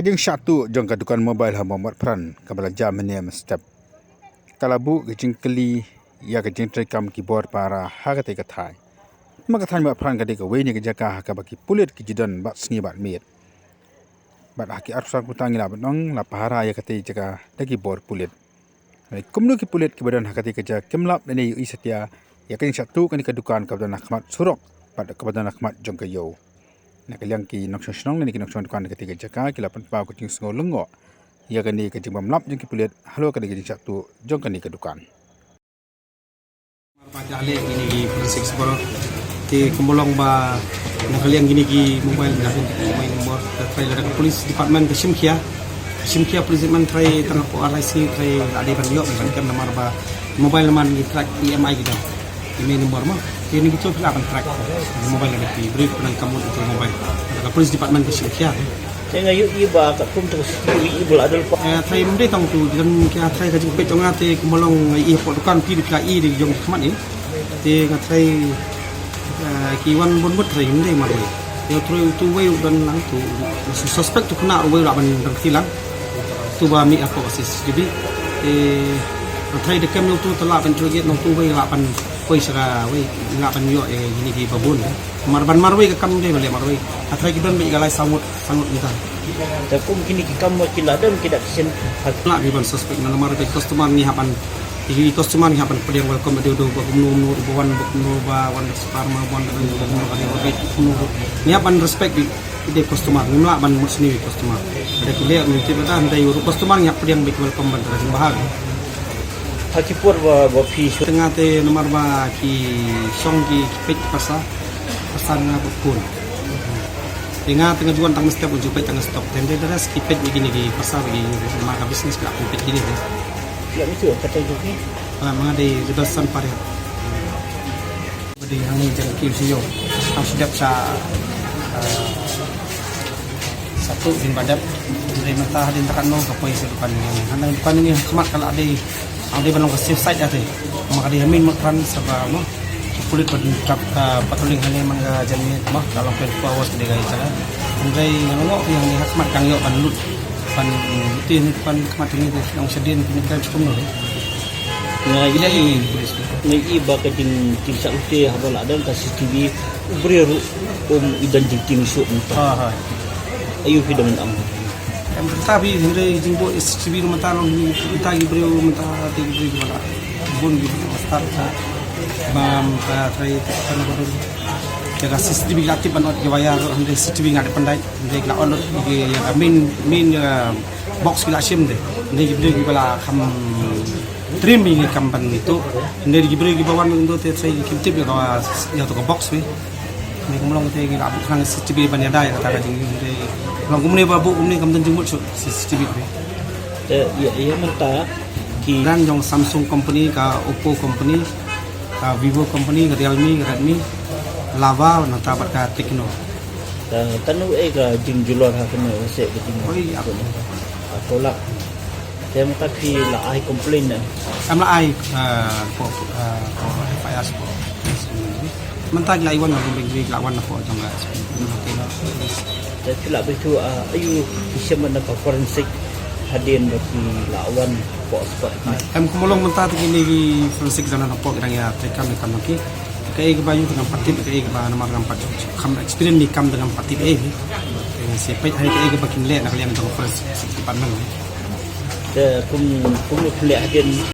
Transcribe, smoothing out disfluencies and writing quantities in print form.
Kajing satu jong kadukan mobile ha Muhammad Pran kabala jam ni step. Kalabu kajing keli ya kajing trekam keyboard para ha kate kathai. Maka than ba Pran kade ka weni ka jaka ha ka baki pulit ki jidan bat sngi bat mit. Bat haki arsa kutang ila batong la pahara ya kate jaka da keyboard pulit. Kumnu ki pulit ki badan ha kate ka jaka kemlap ni i setia ya kajing satu kan kadukan kabada nakmat surok pada kabada nakmat jong kayo. Nakaliang ki noksyong ni ki noksyong dukan ketiga jaka kilapan pau kucing sengo lengo ya kani kajing mamlap jeng ki pulit halo kani kajing satu jong kani kedukan pada ale gini forensik sebab ti kembolong ba nakaliang gini ki mobile ngapin main nomor try ada polis department ke Simkia polis department try tengah po RIC try ada ban yo ban kam nomor ba mobile man ni track EMI gitu ini nomor mah ini gitu pula akan track mobile ni brief penang kamu itu mobile ada polis department ke Simkia saya ngayu iba kat kum terus ibu adal po try mende tong tu dan kia try kaji pet tong ate kembolong i po dukan pi di kai di jong khamat ni te ngatrai ki wan bon bot try mende ma boy yo try tu wei dan lang tu suspect tu kena wei la ban dang tilang tu ba mi apa basis jadi try de kam tu tela ban troget no tu wei la ban koi sara wei la ban yo gini di babun marban marwei ke kam de bale marwei atrai ki ban be galai sangut kita tapi kini kamu kila dan tidak kesen nak di ban suspect na nomor ke customer ni hapan di customer ni hapan pediang welcome dia do ba gumnu buan wan sparma wan ni hapan respect di customer ni mla ban musni customer ada kuliah ni tidak ada ndai customer ni pediang be welcome ban bahag hakipur ba pi tengah te nomor ba ki song ki pet pasar na pun tengah juan tang step uju pet tang stop tende daras ki pet begini di pasar begini maka bisnis ka pet gini ya itu kata juga mga di bedasan pare bedi hani jang ki siyo ang sedap sa satu din badap dari mata hadin takan no kapoy sa dukan ni hanang dukan ni khamat kala ade balong ka safe side ate maka di hamin makran sa ba mo kulit patrolling hanya mangga jani mah kalau pel pawas de gai cara andai ngono yang ni hakmat kang yo pan lut pan tin pan khamat ni yang sedin kini kan cukup no nah ini iba ka din sa ute habal ada ka CCTV ubreru idan ting so ha ayu hidaman am tapi hindi jingbo CCTV no matalong kita ibreu mata tigri wala bun gi start bam ka try kana ko jaga CCTV aktif banot ke wayar hande CCTV ngade pandai hande la on ge ya main box kila sim de hande gibre gi bala kham trim ni kampan itu hande gibre gi bawan ndo te try kimtip ya ya to box we ni kumlong te gi la khang CCTV ban ya dai kata ka jing hande long kumne babu kumne kam tan jingmut CCTV we ya mata ki dan jong Samsung company ka Oppo company Vivo company, Realme, Redmi, Lava, nata berkat Tecno. Tanu ka jing julor ha kena se beting. Oi aku ni. Tolak. Saya tapi la ai complain na. Samla ai FIR po. Mentag la iwan ng big lawan na po jong ga. Saya tidak betul ayu bisa mana forensik hadin bagi lawan pos em kumulong menta gini forensik sana po kadang ya tekam ki kai ke bayu dengan partit kai ke ba nama dengan partit kam experience ni kam dengan partit si pet hari kai ke bakin le nak liang dengan forensik department kum le hadin